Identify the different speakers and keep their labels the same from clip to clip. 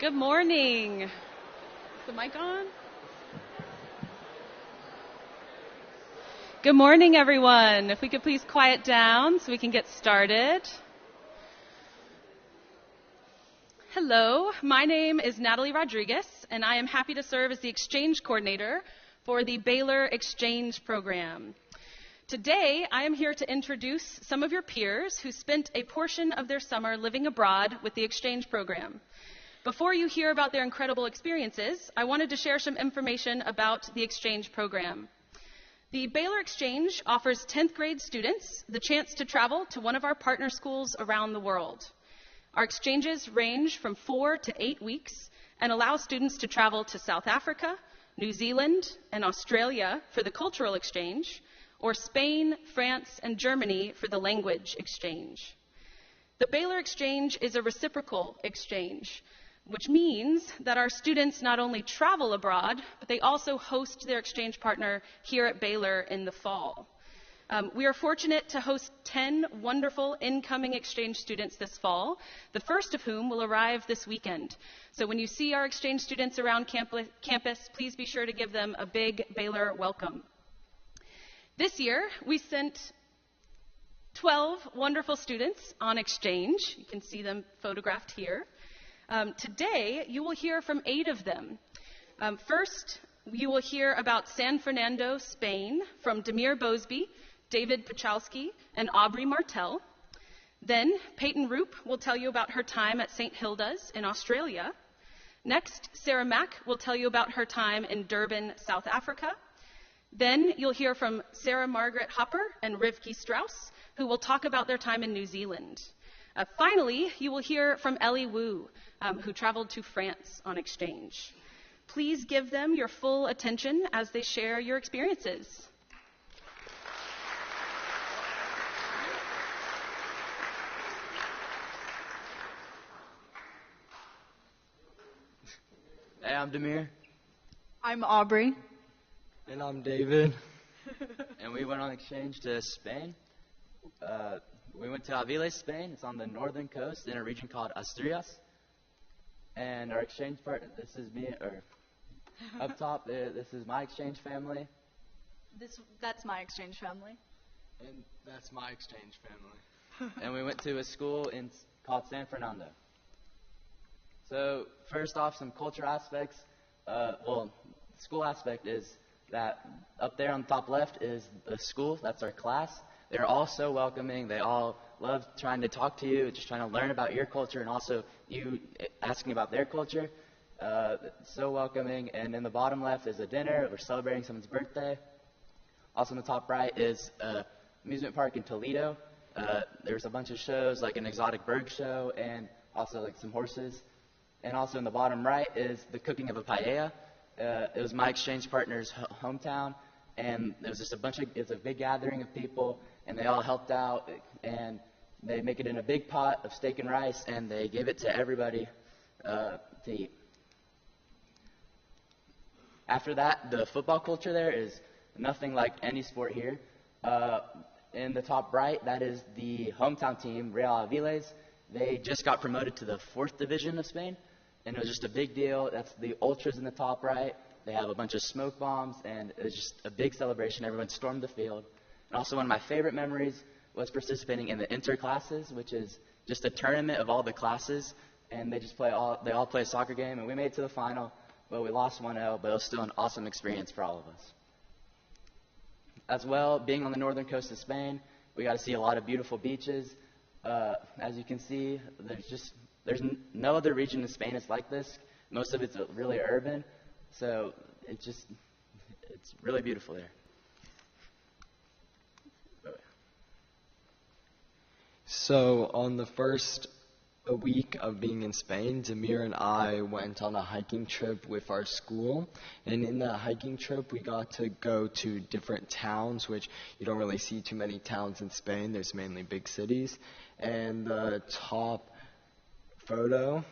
Speaker 1: Good morning. Is the mic on? Good morning, everyone. If we could please quiet down so we can get started. Hello, my name is Natalie Rodriguez, and I am happy to serve as the exchange coordinator for the Baylor Exchange Program. Today, I am here to introduce some of your peers who spent a portion of their summer living abroad with the exchange program. Before you hear about their incredible experiences, I wanted to share some information about the exchange program. The Baylor Exchange offers 10th grade students the chance to travel to one of our partner schools around the world. Our exchanges range from 4 to 8 weeks and allow students to travel to South Africa, New Zealand, and Australia for the cultural exchange, or Spain, France, and Germany for the language exchange. The Baylor Exchange is a reciprocal exchange, which means that our students not only travel abroad, but they also host their exchange partner here at Baylor in the fall. We are fortunate to host 10 wonderful incoming exchange students this fall, the first of whom will arrive this weekend. So when you see our exchange students around campus, please be sure to give them a big Baylor welcome. This year, we sent 12 wonderful students on exchange. You can see them photographed here. Today, you will hear from 8 of them. First, you will hear about San Fernando, Spain, from Demir Bosby, David Pachowski, and Aubrey Martel. Then, Peyton Roop will tell you about her time at St. Hilda's in Australia. Next, Sarah Mack will tell you about her time in Durban, South Africa. Then, you'll hear from Sarah Margaret Hopper and Rivki Strauss, who will talk about their time in New Zealand. Finally, you will hear from Ellie Wu, who traveled to France on exchange. Please give them your full attention as they share your experiences.
Speaker 2: Hey, I'm Demir.
Speaker 3: I'm Aubrey.
Speaker 4: And I'm David.
Speaker 2: And we went on exchange to Spain. We went to Aviles, Spain. It's on the northern coast in a region called Asturias. And our exchange partner, this is me, or up top, this is my exchange family.
Speaker 3: That's my exchange family.
Speaker 4: And that's my exchange family.
Speaker 2: And we went to a school called San Fernando. So first off, some culture aspects. The school aspect is that up there on the top left is the school. That's our class. They're all so welcoming. They all love trying to talk to you, just trying to learn about your culture, and also you asking about their culture. So welcoming. And in the bottom left is a dinner. We're celebrating someone's birthday. Also in the top right is an amusement park in Toledo. There's a bunch of shows, like an exotic bird show, and also like some horses. And also in the bottom right is the cooking of a paella. It was my exchange partner's hometown, and it was just it's a big gathering of people, and they all helped out, and they make it in a big pot of steak and rice, and they give it to everybody to eat. After that, the football culture there is nothing like any sport here. In the top right, that is the hometown team, Real Aviles. They just got promoted to the 4th division of Spain, and it was just a big deal. That's the ultras in the top right. They have a bunch of smoke bombs, and it was just a big celebration. Everyone stormed the field. And also one of my favorite memories was participating in the interclasses, which is just a tournament of all the classes, and they all play a soccer game, and we made it to the final. Well, we lost 1-0, but it was still an awesome experience for all of us. As well, being on the northern coast of Spain, we got to see a lot of beautiful beaches. As you can see, there's no other region in Spain that's like this. Most of it's really urban, so it's really beautiful there.
Speaker 4: So on the first week of being in Spain, Demir and I went on a hiking trip with our school. And in that hiking trip, we got to go to different towns, which you don't really see too many towns in Spain. There's mainly big cities. And the top photo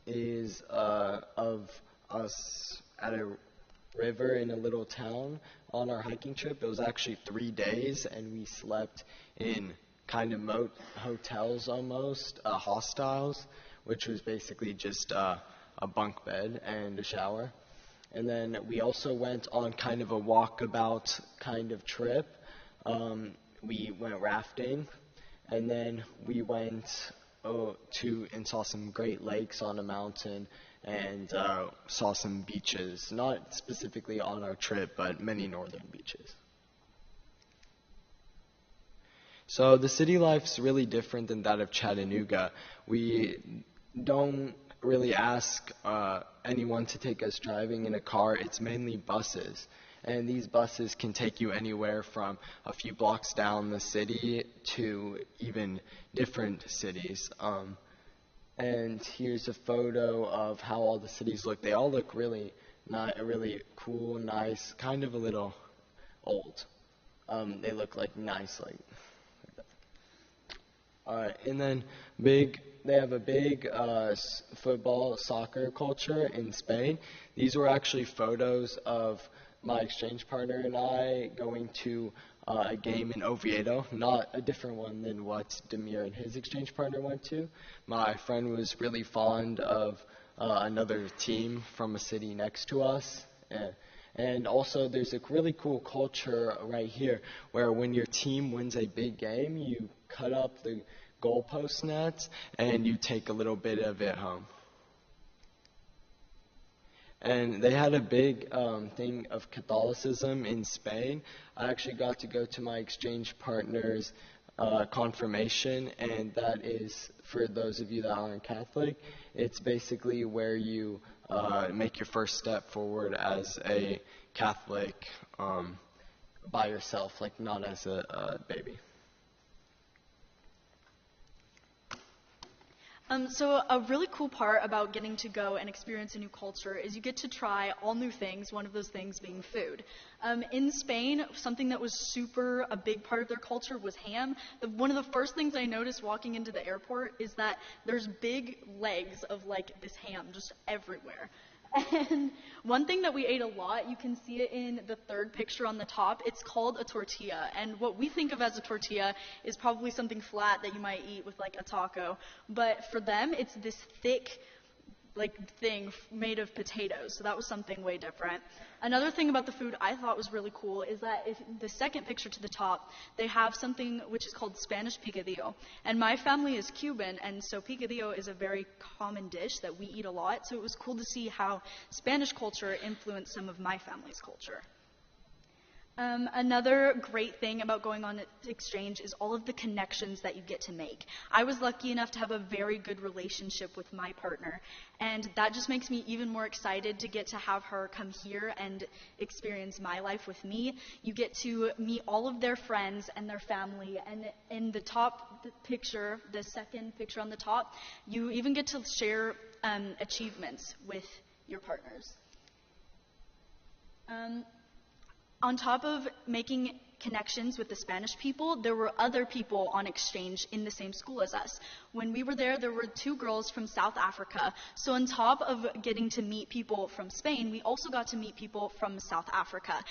Speaker 4: is of us at a river in a little town on our hiking trip. It was actually 3 days, and we slept in kind of hotels almost, hostels, which was basically just a a bunk bed and a shower. And then we also went on kind of a walkabout kind of trip. We went rafting, and then we went to and saw some Great Lakes on a mountain, and saw some beaches, not specifically on our trip, but many northern beaches. So the city life's really different than that of Chattanooga. We don't really ask anyone to take us driving in a car. It's mainly buses. And these buses can take you anywhere from a few blocks down the city to even different cities. And here's a photo of how all the cities look. They all look really cool, nice, kind of a little old. They look like nice, like that. Alright, and then they have a big football, soccer culture in Spain. These were actually photos of my exchange partner and I going to a game in Oviedo, not a different one than what Demir and his exchange partner went to. My friend was really fond of another team from a city next to us. And also there's a really cool culture right here where when your team wins a big game, you cut up the goalpost nets and you take a little bit of it home. And they had a big thing of Catholicism in Spain. I actually got to go to my exchange partner's confirmation, and that is, for those of you that aren't Catholic, it's basically where you make your first step forward as a Catholic by yourself, like not as a baby.
Speaker 3: So a really cool part about getting to go and experience a new culture is you get to try all new things, one of those things being food. In Spain, something that was a big part of their culture was ham. One of the first things I noticed walking into the airport is that there's big legs of like this ham just everywhere. And one thing that we ate a lot, you can see it in the third picture on the top, it's called a tortilla. And what we think of as a tortilla is probably something flat that you might eat with like a taco. But for them, it's this thick thing made of potatoes. So that was something way different. Another thing about the food I thought was really cool is that if the second picture to the top, they have something which is called Spanish picadillo. And my family is Cuban, and so picadillo is a very common dish that we eat a lot. So it was cool to see how Spanish culture influenced some of my family's culture. Another great thing about going on exchange is all of the connections that you get to make. I was lucky enough to have a very good relationship with my partner, and that just makes me even more excited to get to have her come here and experience my life with me. You get to meet all of their friends and their family, and in the top picture, the second picture on the top, you even get to share achievements with your partners. On top of making connections with the Spanish people, there were other people on exchange in the same school as us. When we were there were 2 girls from South Africa. So on top of getting to meet people from Spain, we also got to meet people from South Africa.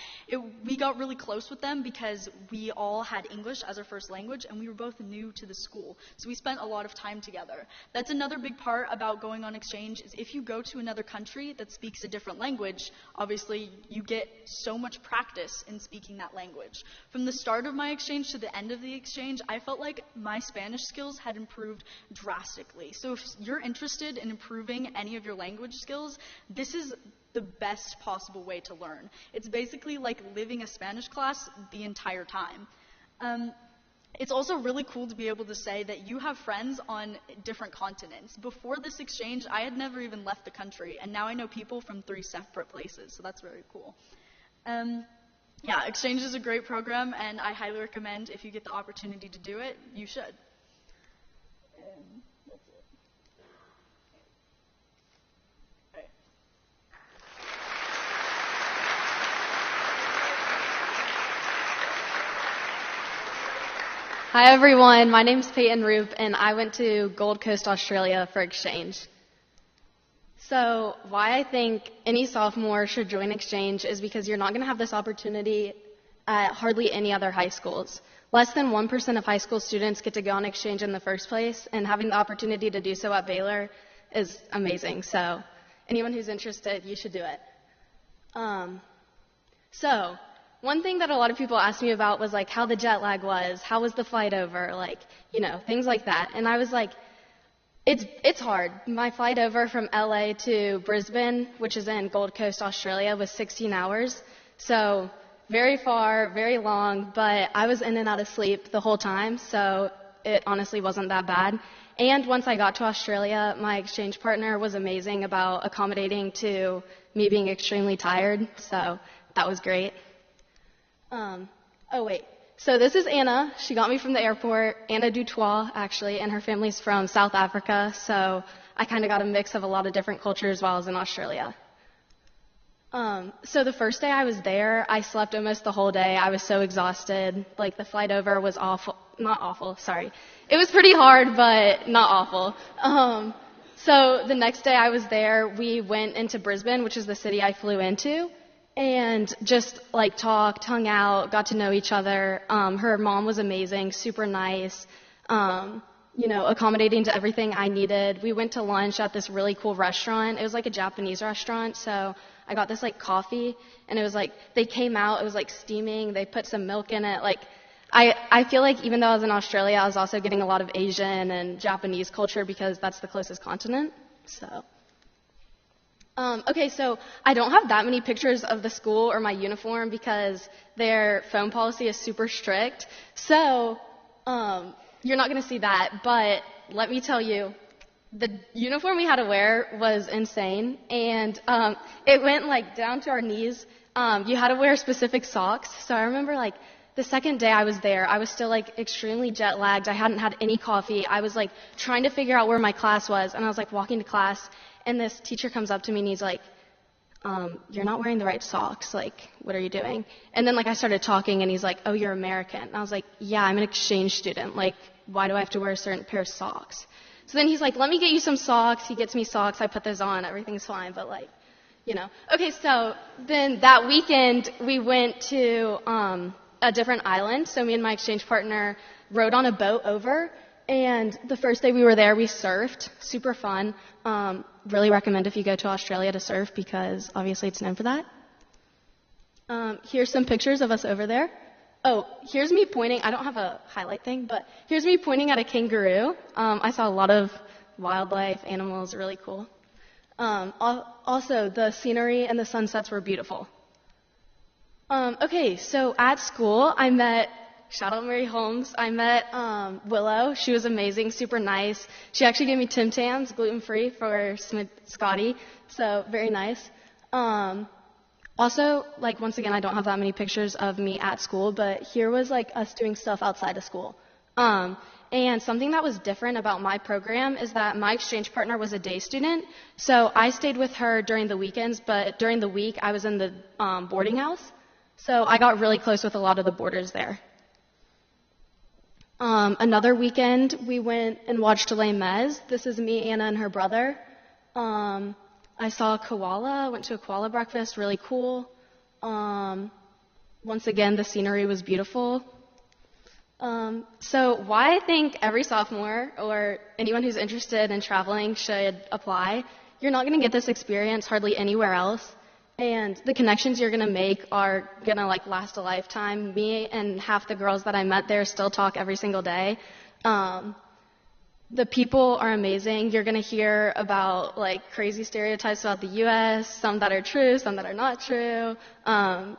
Speaker 3: We got really close with them because we all had English as our first language, and we were both new to the school. So we spent a lot of time together. That's another big part about going on exchange is if you go to another country that speaks a different language, obviously you get so much practice in speaking that language. From the start of my exchange to the end of the exchange, I felt like my Spanish skills had improved drastically. So if you're interested in improving any of your language skills, this is the best possible way to learn. It's basically like living a Spanish class the entire time. It's also really cool to be able to say that you have friends on different continents. Before this exchange, I had never even left the country, and now I know people from 3 separate places, so that's very cool. Yeah, exchange is a great program, and I highly recommend if you get the opportunity to do it, you should. That's it. Okay.
Speaker 5: Hi everyone, my name's Peyton Roop, and I went to Gold Coast, Australia for exchange. So why I think any sophomore should join exchange is because you're not going to have this opportunity at hardly any other high schools. Less than 1% of high school students get to go on exchange in the first place, and having the opportunity to do so at Baylor is amazing. So anyone who's interested, you should do it. So, one thing that a lot of people asked me about was like how the jet lag was, how was the flight over, like, things like that. And I was like, it's hard. My flight over from LA to Brisbane, which is in Gold Coast, Australia, was 16 hours. So, very far, very long, but I was in and out of sleep the whole time, so it honestly wasn't that bad. And once I got to Australia, my exchange partner was amazing about accommodating to me being extremely tired, so that was great. So this is Anna. She got me from the airport. Anna Dutois, actually, and her family's from South Africa, so I kind of got a mix of a lot of different cultures while I was in Australia. So the first day I was there, I slept almost the whole day. I was so exhausted. Like, the flight over was not awful, sorry. It was pretty hard, but not awful. So the next day I was there, we went into Brisbane, which is the city I flew into, and just like talked, hung out, got to know each other. Her mom was amazing, super nice, accommodating to everything I needed. We went to lunch at this really cool restaurant. It was like a Japanese restaurant, so I got this like coffee, and it was like, they came out, it was like steaming, they put some milk in it. Like, I feel like even though I was in Australia, I was also getting a lot of Asian and Japanese culture because that's the closest continent. So, so I don't have that many pictures of the school or my uniform because their phone policy is super strict. So, you're not going to see that, but let me tell you, the uniform we had to wear was insane, and it went like down to our knees. You had to wear specific socks. So I remember like the second day I was there, I was still like extremely jet lagged. I hadn't had any coffee. I was like trying to figure out where my class was, and I was like walking to class, and this teacher comes up to me and he's like, you're not wearing the right socks. Like, what are you doing? And then like I started talking, and he's like, oh, you're American. And I was like, yeah, I'm an exchange student. Like, why do I have to wear a certain pair of socks? So then he's like, let me get you some socks. He gets me socks. I put those on. Everything's fine. But like, Okay, so then that weekend we went to a different island. So me and my exchange partner rode on a boat over. And the first day we were there, we surfed. Super fun. Really recommend if you go to Australia to surf because obviously it's known for that. Here's some pictures of us over there. Oh, here's me pointing. I don't have a highlight thing, but here's me pointing at a kangaroo. I saw a lot of wildlife, animals, really cool. Also, the scenery and the sunsets were beautiful. So at school, I met, shout out Mary Holmes, I met Willow. She was amazing, super nice. She actually gave me Tim Tams, gluten-free, for Scotty, so very nice. Also, like, once again, I don't have that many pictures of me at school, but here was, like, us doing stuff outside of school. And something that was different about my program is that my exchange partner was a day student, so I stayed with her during the weekends, but during the week, I was in the boarding house, so I got really close with a lot of the boarders there. Another weekend, we went and watched Les Mis. This is me, Anna, and her brother. I saw a koala, went to a koala breakfast, really cool. Once again, the scenery was beautiful. So why I think every sophomore or anyone who's interested in traveling should apply, you're not going to get this experience hardly anywhere else. And the connections you're going to make are going to like last a lifetime. Me and half the girls that I met there still talk every single day. The people are amazing. You're going to hear about like crazy stereotypes about the U.S., some that are true, some that are not true.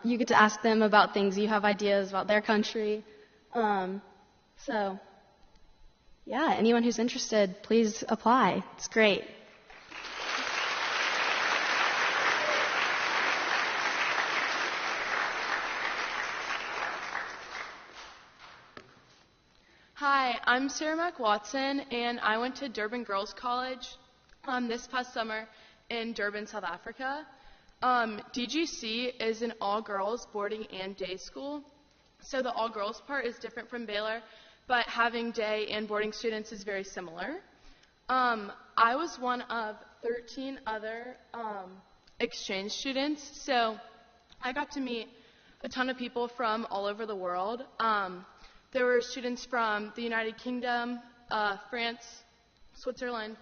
Speaker 5: You get to ask them about things. You have ideas about their country. Anyone who's interested, please apply. It's great.
Speaker 6: Hi, I'm Sarah Mac-Watson, and I went to Durban Girls College this past summer in Durban, South Africa. DGC is an all-girls boarding and day school, so the all-girls part is different from Baylor, but having day and boarding students is very similar. I was one of 13 other exchange students, so I got to meet a ton of people from all over the world. There were students from the United Kingdom, France, Switzerland,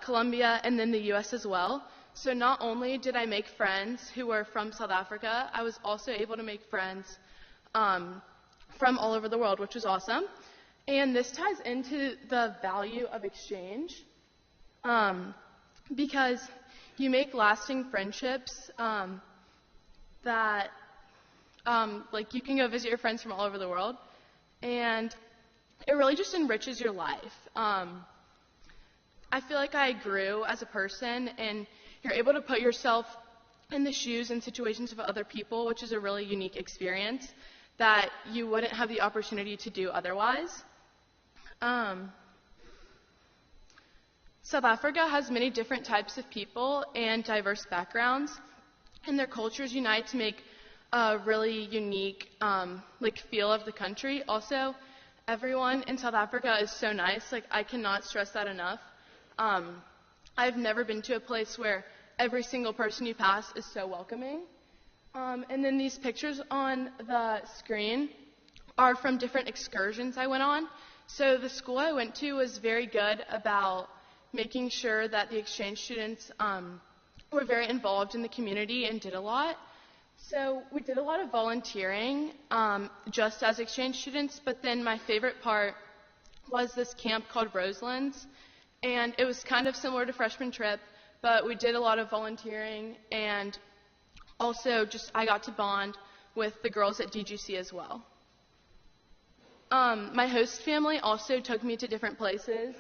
Speaker 6: Colombia, and then the U.S. as well. So not only did I make friends who were from South Africa, I was also able to make friends from all over the world, which was awesome. And this ties into the value of exchange because you make lasting friendships that like you can go visit your friends from all over the world, and it really just enriches your life. I feel like I grew as a person, and you're able to put yourself in the shoes and situations of other people, which is a really unique experience that you wouldn't have the opportunity to do otherwise. South Africa has many different types of people and diverse backgrounds, and their cultures unite to make a really unique feel of the country. Also, everyone in South Africa is so nice. Like, I cannot stress that enough. I've never been to a place where every single person you pass is so welcoming. And then these pictures on the screen are from different excursions I went on. So the school I went to was very good about making sure that the exchange students were very involved in the community and did a lot. So we did a lot of volunteering just as exchange students, but then my favorite part was this camp called Roselands. And it was kind of similar to freshman trip, but we did a lot of volunteering, and also just I got to bond with the girls at DGC as well. My host family also took me to different places.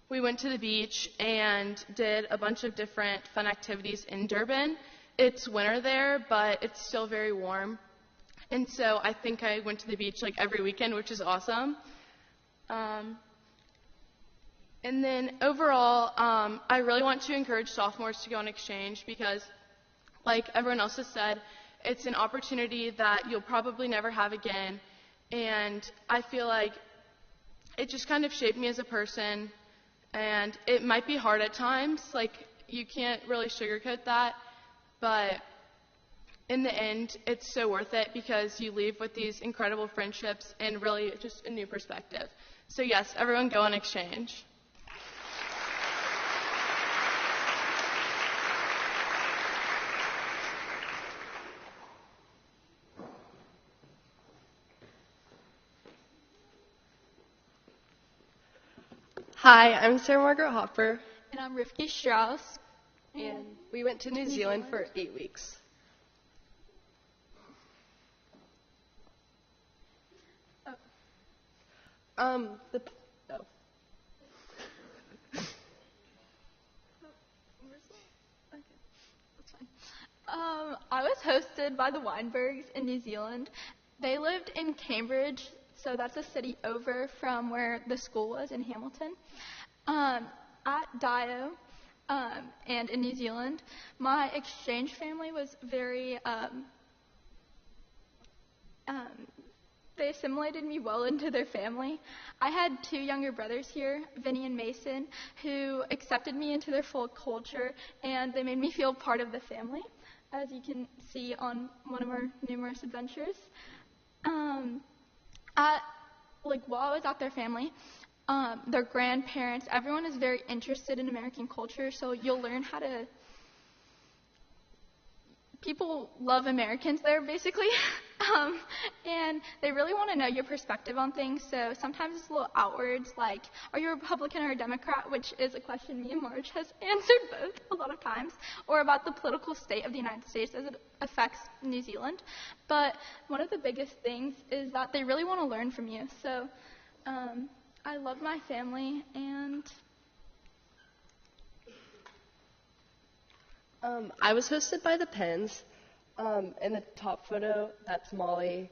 Speaker 6: We went to the beach and did a bunch of different fun activities in Durban. It's winter there, but it's still very warm. And so I think I went to the beach like every weekend, which is awesome. And then overall, I really want to encourage sophomores to go on exchange because, like everyone else has said, it's an opportunity that you'll probably never have again. And I feel like it just kind of shaped me as a person. And it might be hard at times, like you can't really sugarcoat that, but in the end, it's so worth it because you leave with these incredible friendships and really just a new perspective. So yes, everyone go on exchange.
Speaker 7: Hi, I'm Sarah Margaret Hopper,
Speaker 3: And I'm Rifki Strauss.
Speaker 7: and we went to New Zealand for 8 weeks. Oh.
Speaker 3: I was hosted by the Weinbergs in New Zealand. They lived in Cambridge, so that's a city over from where the school was in Hamilton. At Dio and in New Zealand, my exchange family was very, they assimilated me well into their family. I had 2 younger brothers here, Vinny and Mason, who accepted me into their full culture, and they made me feel part of the family, as you can see on one of our numerous adventures. While I was at their family, their grandparents, everyone is very interested in American culture, so you'll learn how to. People love Americans there, basically, and they really want to know your perspective on things, so sometimes it's a little outwards, like, are you a Republican or a Democrat, which is a question me and Marge has answered both a lot of times, or about the political state of the United States as it affects New Zealand. But one of the biggest things is that they really want to learn from you, so I love my family, and
Speaker 7: I was hosted by the Penns. In the top photo, that's Molly.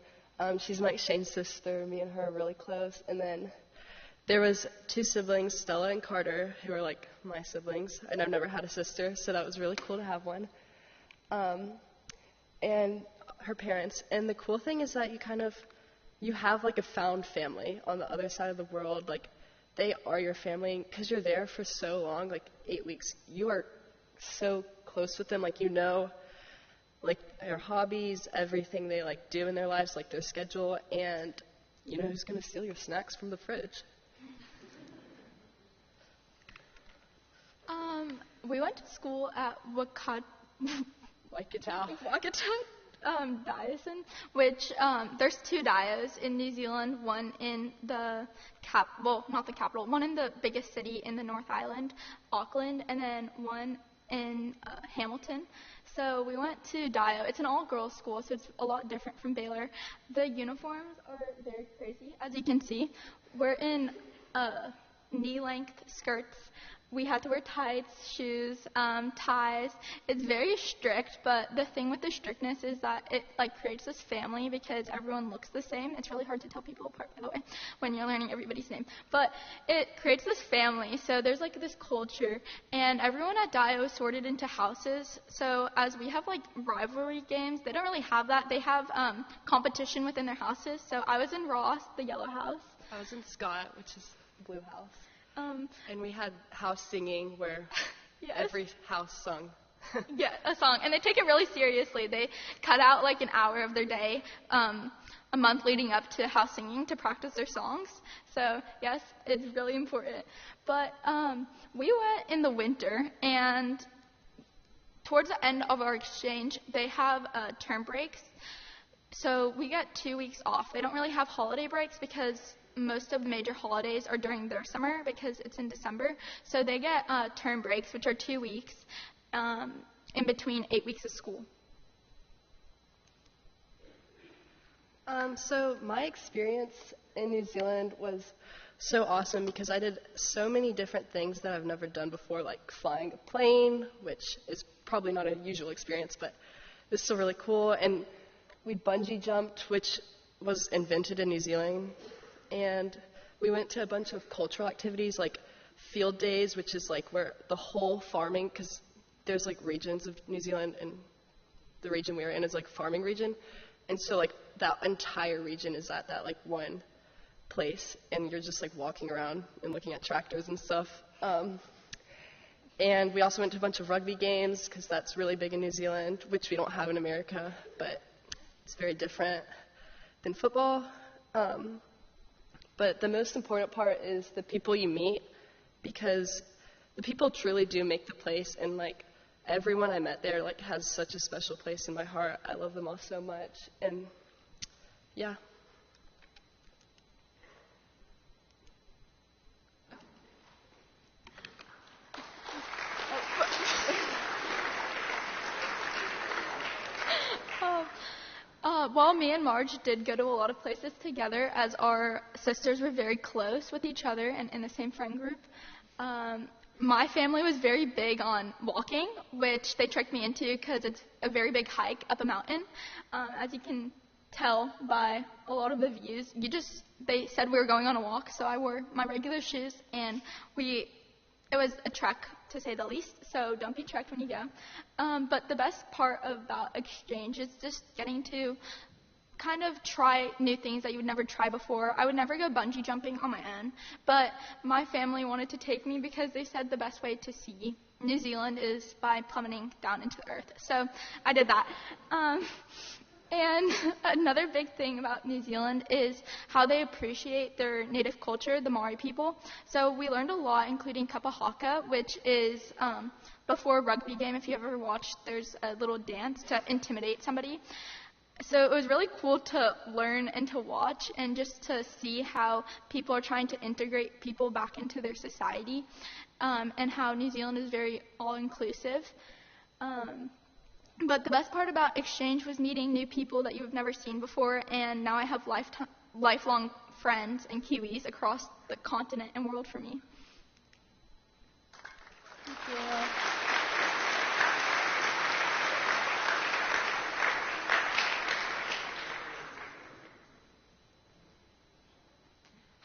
Speaker 7: She's my exchange sister. Me and her are really close. And then there was 2 siblings, Stella and Carter, who are like my siblings. And I've never had a sister, so that was really cool to have one. And her parents. And the cool thing is that you have like a found family on the other side of the world. Like, they are your family because you're there for so long, like 8 weeks. You are so close with them, like you know, like their hobbies, everything they like do in their lives, like their schedule, and you know who's gonna steal your snacks from the fridge.
Speaker 8: We went to school at
Speaker 7: Waikato.
Speaker 8: Diocesan, which there's 2 dios in New Zealand, one in the not the capital, one in the biggest city in the North Island, Auckland, and then one in Hamilton. So we went to Dio. It's an all-girls school, so it's a lot different from Baylor. The uniforms are very crazy, as you can see. We're in knee-length skirts. We had to wear tights, shoes, ties. It's very strict, but the thing with the strictness is that it creates this family because everyone looks the same. It's really hard to tell people apart, by the way, when you're learning everybody's name. But it creates this family. So there's this culture, and everyone at Dio is sorted into houses. So as we have rivalry games, they don't really have that. They have competition within their houses. So I was in Ross, the yellow house.
Speaker 7: I was in Scott, which is the blue house. And we had house singing where
Speaker 8: Yes.
Speaker 7: every house sung.
Speaker 8: Yeah, a song. And they take it really seriously. They cut out an hour of their day, a month leading up to house singing to practice their songs. So, yes, it's really important. But we went in the winter, and towards the end of our exchange, they have term breaks. So we get 2 weeks off. They don't really have holiday breaks because most of the major holidays are during their summer because it's in December. So they get term breaks, which are 2 weeks in between 8 weeks of school.
Speaker 7: So my experience in New Zealand was so awesome because I did so many different things that I've never done before, like flying a plane, which is probably not a usual experience, but it was still really cool. And we bungee jumped, which was invented in New Zealand. And we went to a bunch of cultural activities like field days, which is where the whole farming, because there's regions of New Zealand, and the region we were in is farming region. And so that entire region is at that one place, and you're just walking around and looking at tractors and stuff. And we also went to a bunch of rugby games because that's really big in New Zealand, which we don't have in America, but it's very different than football. But the most important part is the people you meet, because the people truly do make the place, and everyone I met there has such a special place in my heart. I love them all so much, and yeah.
Speaker 8: While me and Marge did go to a lot of places together, as our sisters were very close with each other and in the same friend group, my family was very big on walking, which they tricked me into because it's a very big hike up a mountain. As you can tell by a lot of the views, they said we were going on a walk, so I wore my regular shoes, and it was a trek, to say the least, so don't be trekked when you go. But the best part about exchange is just getting to kind of try new things that you would never try before. I would never go bungee jumping on my own, but my family wanted to take me because they said the best way to see New Zealand is by plummeting down into the earth. So I did that. And another big thing about New Zealand is how they appreciate their native culture, the Maori people. So we learned a lot, including kapa haka, which is before a rugby game. If you ever watched, there's a little dance to intimidate somebody. So it was really cool to learn and to watch and just to see how people are trying to integrate people back into their society, and how New Zealand is very all-inclusive. But the best part about exchange was meeting new people that you've never seen before, and now I have lifelong friends and Kiwis across the continent and world for me. Thank you.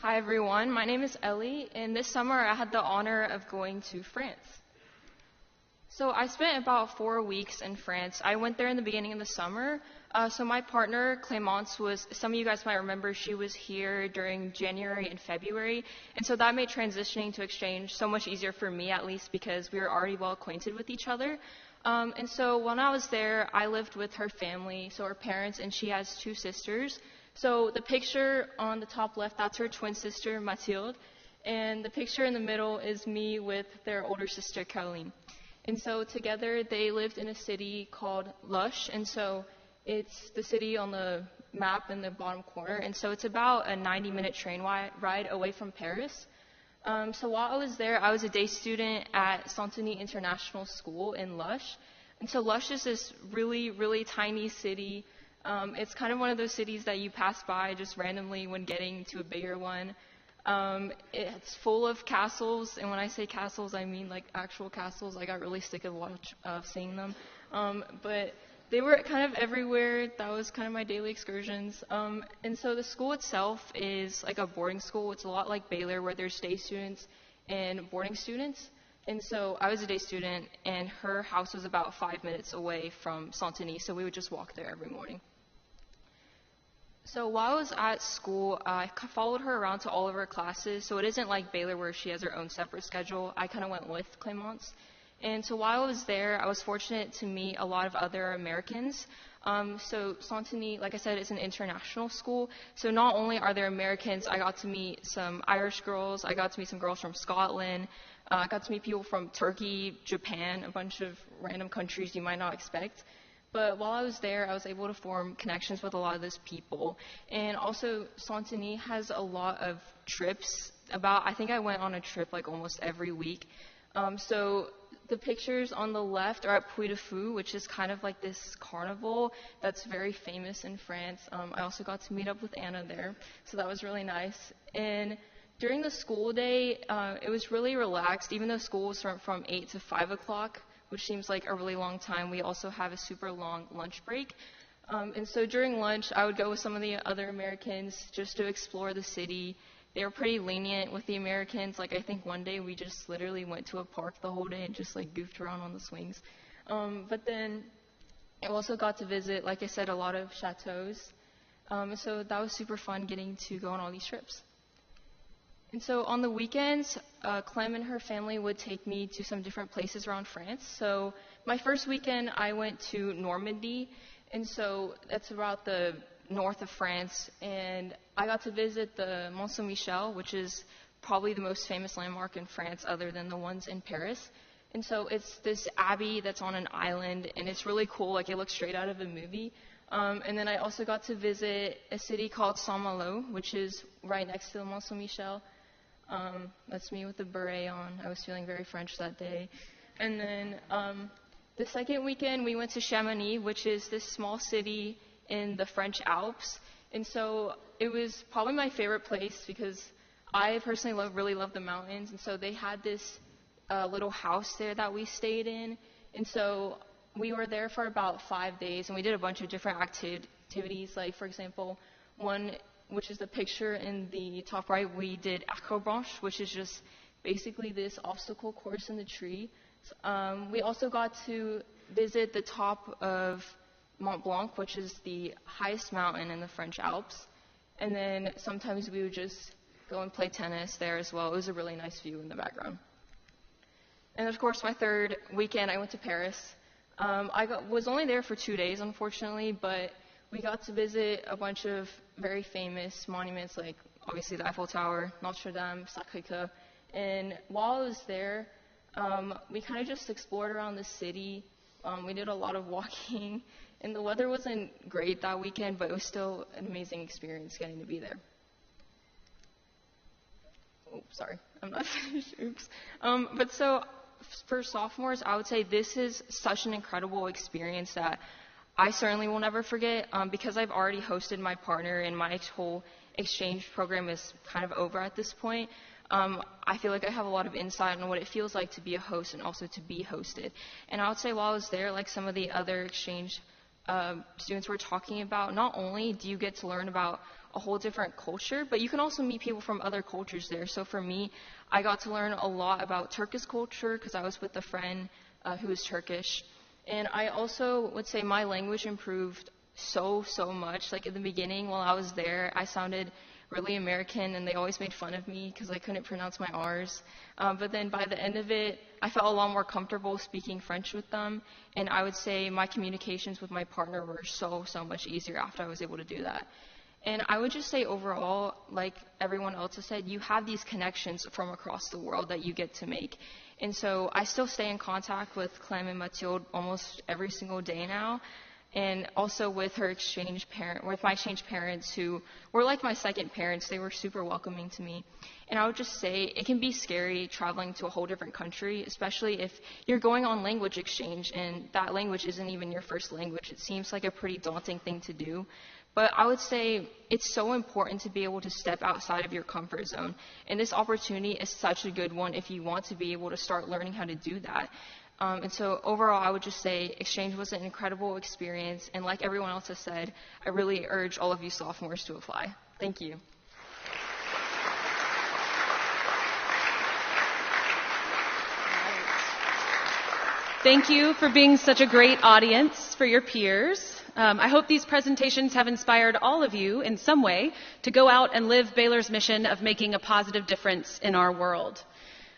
Speaker 9: Hi everyone, my name is Ellie, and this summer I had the honor of going to France. So I spent about 4 weeks in France. I went there in the beginning of the summer. So my partner, Clémence, some of you guys might remember, she was here during January and February. And so that made transitioning to exchange so much easier for me, at least, because we were already well acquainted with each other. And so when I was there, I lived with her family, so her parents, and she has 2 sisters. So the picture on the top left, that's her twin sister, Mathilde. And the picture in the middle is me with their older sister, Caroline. And so together they lived in a city called Lush. And so it's the city on the map in the bottom corner. And so it's about a 90-minute train ride away from Paris. So while I was there, I was a day student at Saint-Denis International School in Lush. And so Lush is this really, really tiny city. It's kind of one of those cities that you pass by just randomly when getting to a bigger one. It's full of castles, and when I say castles, I mean like actual castles. I got really sick of seeing them. But they were kind of everywhere. That was kind of my daily excursions. And so the school itself is like a boarding school. It's a lot like Baylor, where there's day students and boarding students. And so I was a day student, and her house was about 5 minutes away from Saint-Denis, so we would just walk there every morning. So while I was at school, I followed her around to all of her classes. So it isn't like Baylor where she has her own separate schedule. I kind of went with Clemence. And so while I was there, I was fortunate to meet a lot of other Americans. So Saint-Denis, like I said, is an international school. So not only are there Americans, I got to meet some Irish girls. I got to meet some girls from Scotland. I got to meet people from Turkey, Japan, a bunch of random countries you might not expect. But while I was there, I was able to form connections with a lot of those people. And also, Saint-Denis has a lot of trips. I think I went on a trip like almost every week. So the pictures on the left are at Puy de Fou, which is kind of like this carnival that's very famous in France. I also got to meet up with Anna there, so that was really nice. And during the school day, it was really relaxed. Even though school was from 8 to 5 o'clock, which seems like a really long time, we also have a super long lunch break. And so during lunch, I would go with some of the other Americans just to explore the city. They were pretty lenient with the Americans. Like, I think one day we just literally went to a park the whole day and just like goofed around on the swings. But then I also got to visit, like I said, a lot of chateaus. So that was super fun getting to go on all these trips. And so on the weekends, Clem and her family would take me to some different places around France. So my first weekend, I went to Normandy, and so that's about the north of France. And I got to visit the Mont Saint-Michel, which is probably the most famous landmark in France other than the ones in Paris. And so it's this abbey that's on an island, and it's really cool. Like, it looks straight out of a movie. And then I also got to visit a city called Saint-Malo, which is right next to the Mont Saint-Michel. That's me with the beret on. I was feeling very French that day. And then the second weekend, we went to Chamonix, which is this small city in the French Alps. And so it was probably my favorite place because I personally really love the mountains. And so they had this little house there that we stayed in. And so we were there for about 5 days, and we did a bunch of different activities. Like, for example, one, which is the picture in the top right, we did acrobranche, which is just basically this obstacle course in the tree. We also got to visit the top of Mont Blanc, which is the highest mountain in the French Alps. And then sometimes we would just go and play tennis there as well. It was a really nice view in the background. And of course, my third weekend, I went to Paris. Was only there for 2 days, unfortunately, but we got to visit a bunch of very famous monuments, like obviously the Eiffel Tower, Notre Dame, Sacré-Cœur. And while I was there, we kind of just explored around the city. We did a lot of walking, and the weather wasn't great that weekend, but it was still an amazing experience getting to be there. Oh, sorry, I'm not finished. Oops. But so for sophomores, I would say this is such an incredible experience that I certainly will never forget, because I've already hosted my partner and my whole exchange program is kind of over at this point. I feel like I have a lot of insight on what it feels like to be a host and also to be hosted. And I would say while I was there, like some of the other exchange students were talking about, not only do you get to learn about a whole different culture, but you can also meet people from other cultures there. So for me, I got to learn a lot about Turkish culture because I was with a friend who is Turkish. And I also would say my language improved so much. Like, in the beginning, while I was there, I sounded really American, and they always made fun of me because I couldn't pronounce my R's. But then by the end of it, I felt a lot more comfortable speaking French with them. And I would say my communications with my partner were so much easier after I was able to do that. And I would just say overall, like everyone else has said, you have these connections from across the world that you get to make. And so I still stay in contact with Clem and Mathilde almost every single day now. And also with my exchange parents who were like my second parents. They were super welcoming to me. And I would just say it can be scary traveling to a whole different country, especially if you're going on language exchange and that language isn't even your first language. It seems like a pretty daunting thing to do. But I would say it's so important to be able to step outside of your comfort zone. And this opportunity is such a good one if you want to be able to start learning how to do that. And so overall, I would just say exchange was an incredible experience. And like everyone else has said, I really urge all of you sophomores to apply. Thank you.
Speaker 1: Thank you for being such a great audience for your peers. I hope these presentations have inspired all of you in some way to go out and live Baylor's mission of making a positive difference in our world.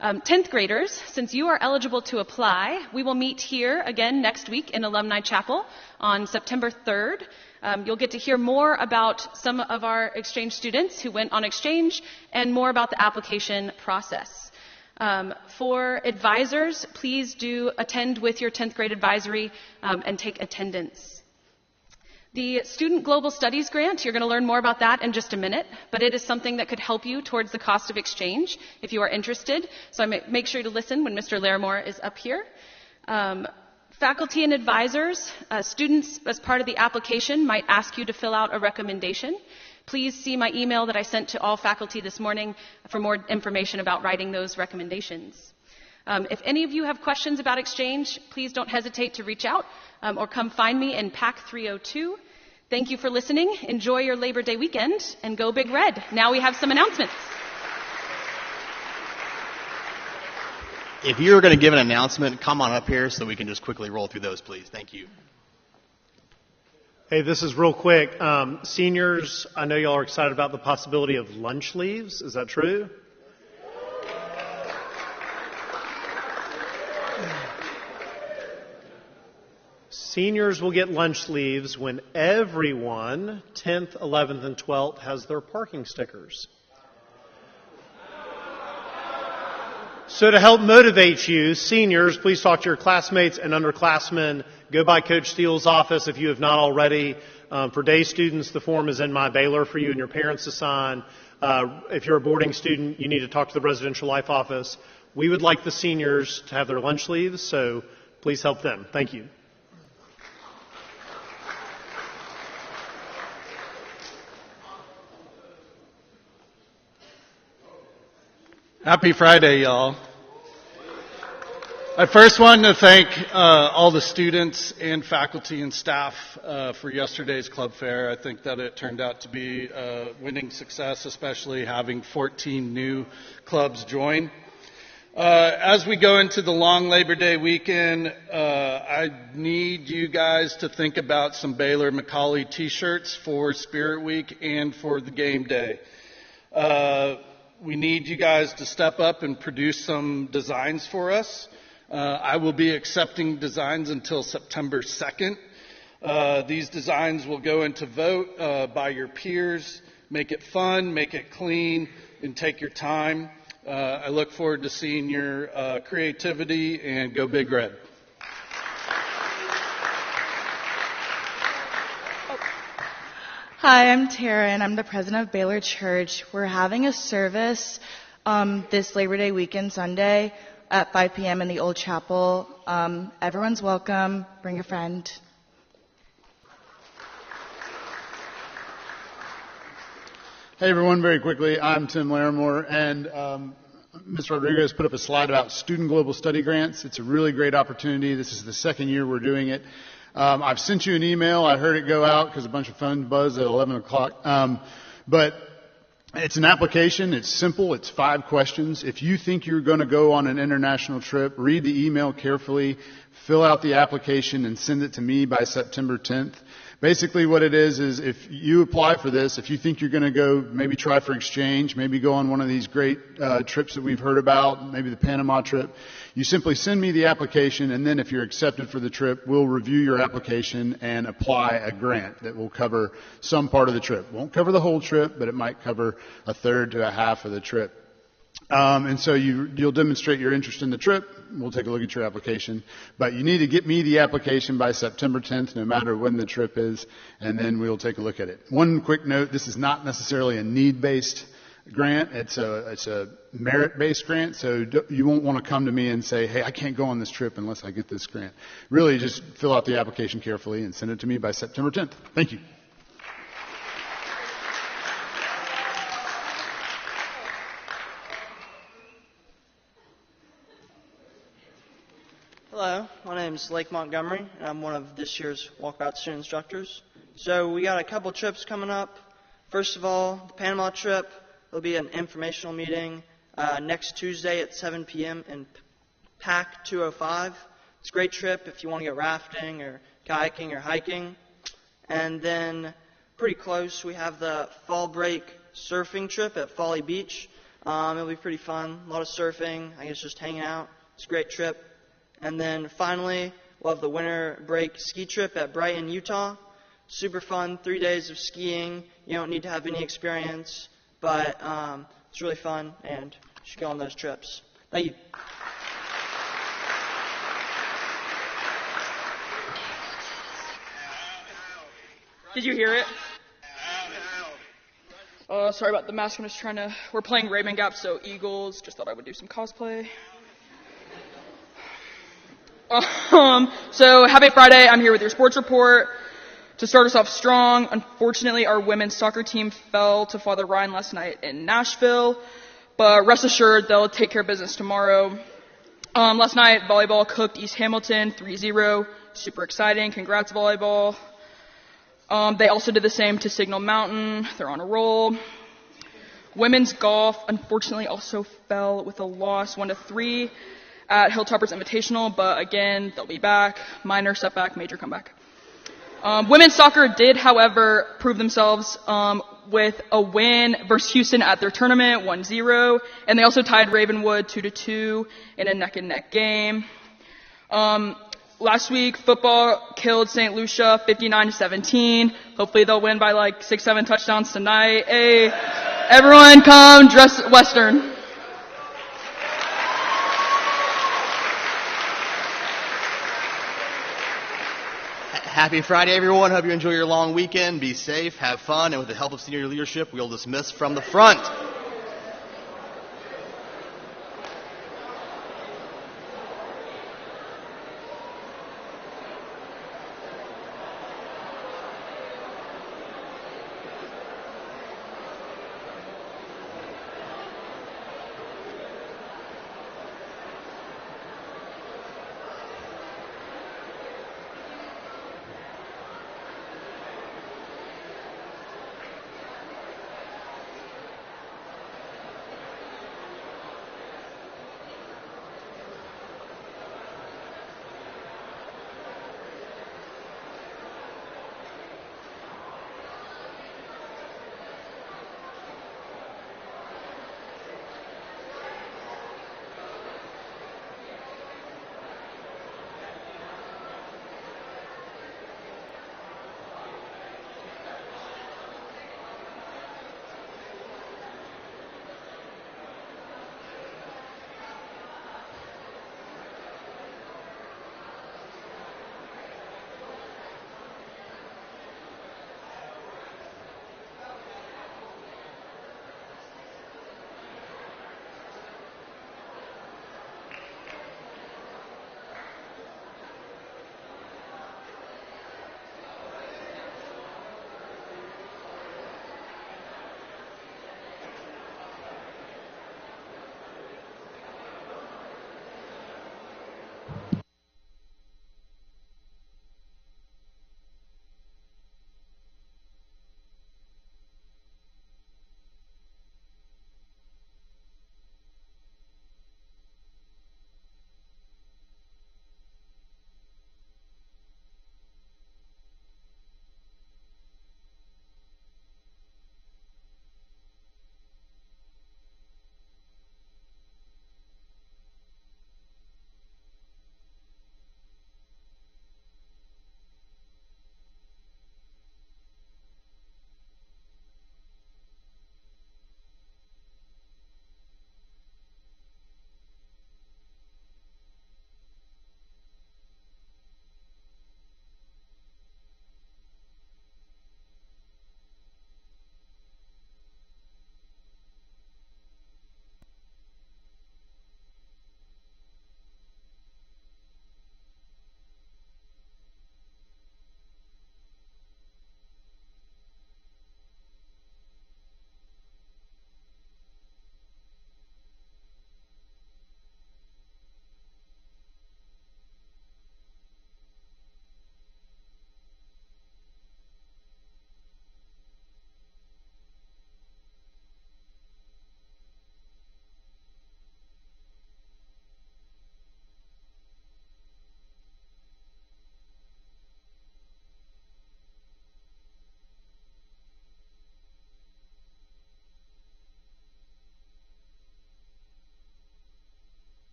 Speaker 1: 10th graders, since you are eligible to apply, we will meet here again next week in Alumni Chapel on September 3rd. You'll get to hear more about some of our exchange students who went on exchange and more about the application process. For advisors, please do attend with your 10th grade advisory and take attendance. The Student Global Studies Grant, you're going to learn more about that in just a minute, but it is something that could help you towards the cost of exchange if you are interested. So make sure to listen when Mr. Larimore is up here. Faculty and advisors, students as part of the application might ask you to fill out a recommendation. Please see my email that I sent to all faculty this morning for more information about writing those recommendations. If any of you have questions about exchange, please don't hesitate to reach out or come find me in PAC 302. Thank you for listening. Enjoy your Labor Day weekend and go Big Red. Now we have some announcements.
Speaker 10: If you're going to give an announcement, come on up here so we can just quickly roll through those, please. Thank you.
Speaker 11: Hey, this is real quick. Seniors, I know y'all are excited about the possibility of lunch leaves. Is that true? Seniors will get lunch leaves when everyone, 10th, 11th, and 12th, has their parking stickers. So to help motivate you, seniors, please talk to your classmates and underclassmen. Go by Coach Steele's office if you have not already. For day students, the form is in My Baylor for you and your parents to sign. If you're a boarding student, you need to talk to the Residential Life office. We would like the seniors to have their lunch leaves, so please help them. Thank you.
Speaker 12: Happy Friday, y'all. I first want to thank all the students and faculty and staff for yesterday's club fair. I think that it turned out to be a winning success, especially having 14 new clubs join. As we go into the long Labor Day weekend, I need you guys to think about some Baylor Macaulay t-shirts for Spirit Week and for the game day. We need you guys to step up and produce some designs for us. I will be accepting designs until September 2nd. These designs will go into vote by your peers. Make it fun, make it clean, and take your time. I look forward to seeing your creativity, and go Big Red.
Speaker 13: Hi, I'm Tara, and I'm the president of Baylor Church. We're having a service this Labor Day weekend, Sunday, at 5 p.m. in the Old Chapel. Everyone's welcome. Bring a friend.
Speaker 14: Hey, everyone, very quickly. I'm Tim Larimore, and Ms. Rodriguez put up a slide about Student Global Study Grants. It's a really great opportunity. This is the second year we're doing it. I've sent you an email. I heard it go out because a bunch of phones buzzed at 11 o'clock. But it's an application. It's simple. It's 5 questions. If you think you're going to go on an international trip, read the email carefully. fill out the application and send it to me by September 10th. Basically what it is if you apply for this, if you think you're going to go maybe try for exchange, maybe go on one of these great trips that we've heard about, maybe the Panama trip, you simply send me the application, and then if you're accepted for the trip, we'll review your application and apply a grant that will cover some part of the trip. Won't cover the whole trip, but it might cover a third to a half of the trip. And so you'll demonstrate your interest in the trip. We'll take a look at your application. But you need to get me the application by September 10th, no matter when the trip is, and then we'll take a look at it. One quick note, this is not necessarily a need-based grant. It's a merit-based grant, so you won't want to come to me and say, hey, I can't go on this trip unless I get this grant. Really, just fill out the application carefully and send it to me by September 10th. Thank you.
Speaker 15: Hello, my name is Lake Montgomery, and I'm one of this year's Walkabout student instructors. So we got a couple trips coming up. First of all, the Panama trip. There'll be an informational meeting next Tuesday at 7 p.m. in PAC 205. It's a great trip if you want to go rafting or kayaking or hiking. And then pretty close, we have the fall break surfing trip at Folly Beach. It'll be pretty fun. A lot of surfing, I guess just hanging out. It's a great trip. And then finally, we'll have the winter break ski trip at Brighton, Utah. Super fun, 3 days of skiing. You don't need to have any experience, but it's really fun, and you should go on those trips. Thank you.
Speaker 16: Did you hear it? Sorry about the mask. We're playing Raven Gap, so Eagles. Just thought I would do some cosplay. So happy Friday. I'm here with your sports report. To start us off strong, unfortunately, our women's soccer team fell to Father Ryan last night in Nashville, but rest assured they'll take care of business tomorrow. Last night, volleyball cooked East Hamilton 3-0. Super exciting. Congrats, volleyball. They also did the same to Signal Mountain. They're on a roll. Women's golf, unfortunately, also fell with a loss 1-3. At Hilltoppers Invitational, but again, they'll be back. Minor setback, major comeback. Women's soccer did, however, prove themselves with a win versus Houston at their tournament, 1-0, and they also tied Ravenwood 2-2 in a neck-and-neck game. Last week, football killed St. Lucia 59-17. Hopefully they'll win by like 6-7 touchdowns tonight. Hey, everyone come dress Western.
Speaker 10: Happy Friday, everyone. Hope you enjoy your long weekend. Be safe, have fun, and with the help of senior leadership, we'll dismiss from the front.